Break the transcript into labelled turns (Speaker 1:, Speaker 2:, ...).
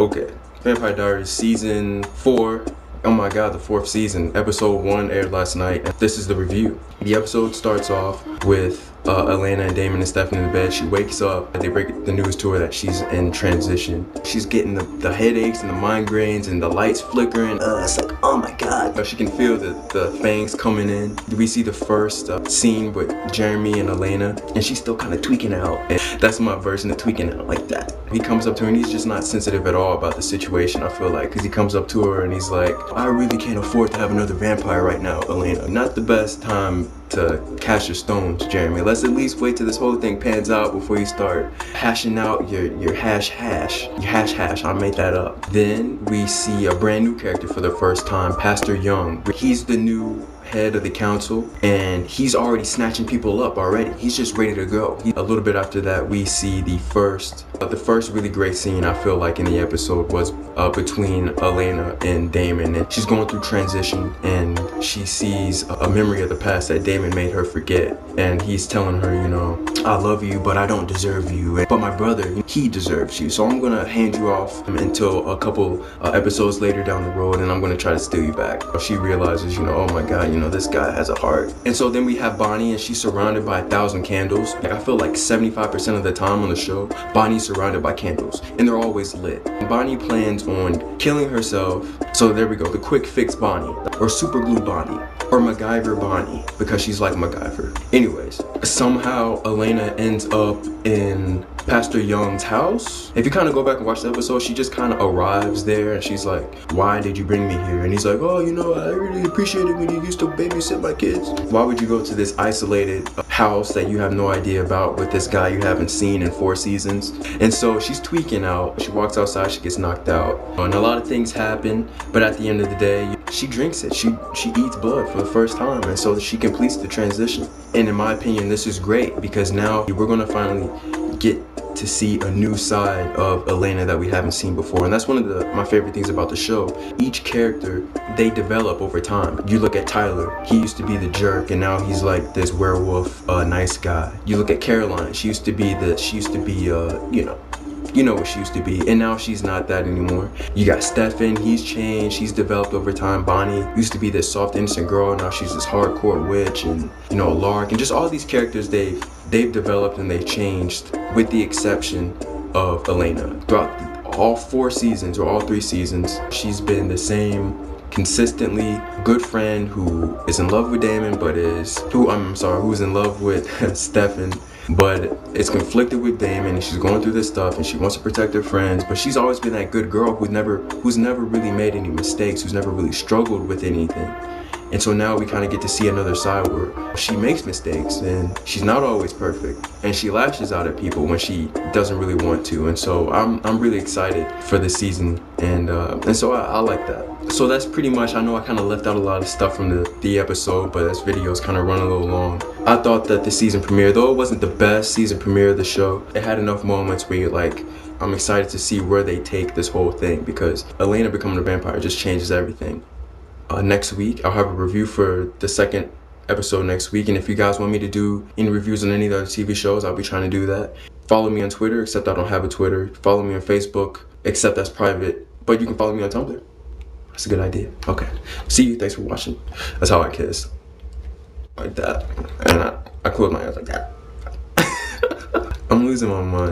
Speaker 1: Okay, Vampire Diaries season 4. Oh my god, the 4th season. Episode 1 aired last night. This is the review. The episode starts off with Elena and Damon and Stephanie in the bed. She wakes up and they break the news to her that she's in transition. She's getting the headaches and the migraines and the lights flickering. It's like, oh my god. She can feel the fangs coming in. We see the first scene with Jeremy and Elena, and she's still kind of tweaking out. And that's my version of tweaking out, like that. He comes up to her and he's just not sensitive at all about the situation, I feel like, because he comes up to her and he's like, I really can't afford to have another vampire right now, Elena. Not the best time to cast your stones, Jeremy. Let's at least wait till this whole thing pans out before you start hashing out your hash. I made that up. Then we see a brand new character for the first time, Pastor Young. He's the new head of the council, and he's already snatching people up already. He's just ready to go. A little bit after that, we see the first really great scene, I feel like, in the episode was between Elena and Damon. And she's going through transition, and she sees a memory of the past that Damon made her forget. And he's telling her, you know, I love you, but I don't deserve you. But my brother, he deserves you. So I'm gonna hand you off until a couple episodes later down the road, and I'm gonna try to steal you back. She realizes, you know, oh my god, you know, this guy has a heart. And so then we have Bonnie, and she's surrounded by 1,000 candles. Like, I feel like 75% of the time on the show, Bonnie's surrounded by candles, and they're always lit. And Bonnie plans on killing herself. So there we go, the quick fix Bonnie, or super glue Bonnie, or MacGyver Bonnie, because she's like MacGyver. Anyways, somehow Elena ends up in Pastor Young's house. If you kind of go back and watch the episode, she just kind of arrives there and she's like, why did you bring me here? And he's like, oh, you know, I really appreciate it when you used to babysit my kids. Why would you go to this isolated house that you have no idea about with this guy you haven't seen in 4 seasons? And so she's tweaking out. She walks outside, she gets knocked out. And a lot of things happen, but at the end of the day, she drinks it. She eats blood for the first time, and so she completes the transition. And in my opinion, this is great because now we're gonna finally get to see a new side of Elena that we haven't seen before. And that's one of my favorite things about the show. Each character, they develop over time. You look at Tyler, he used to be the jerk, and now he's like this werewolf, nice guy. You look at Caroline, she used to be, you know what she used to be, and now she's not that anymore. You got Stefan, he's changed, he's developed over time. Bonnie used to be this soft, innocent girl, now she's this hardcore witch, and you know, Lark, and just all these characters, they've developed and they've changed, with the exception of Elena. Throughout all 4 seasons, or all 3 seasons, she's been the same consistently good friend who is in love with Damon, who's in love with Stefan, but it's conflicted with Damon, and she's going through this stuff and she wants to protect her friends, but she's always been that good girl who's never really made any mistakes, who's never really struggled with anything. And so now we kind of get to see another side where she makes mistakes and she's not always perfect, and she lashes out at people when she doesn't really want to. And so I'm really excited for this season, and so I like that. So that's pretty much, I know I kind of left out a lot of stuff from the episode, but this video's kind of run a little long. I thought that the season premiere, though it wasn't the best season premiere of the show, it had enough moments where you're like, I'm excited to see where they take this whole thing, because Elena becoming a vampire just changes everything. Next week, I'll have a review for the 2nd episode next week, and if you guys want me to do any reviews on any other TV shows, I'll be trying to do that. Follow me on Twitter, except I don't have a Twitter. Follow me on Facebook, except that's private, but you can follow me on Tumblr. That's a good idea. Okay, see you, thanks for watching. That's how I kiss, like that, and I close my eyes like that. I'm losing my mind.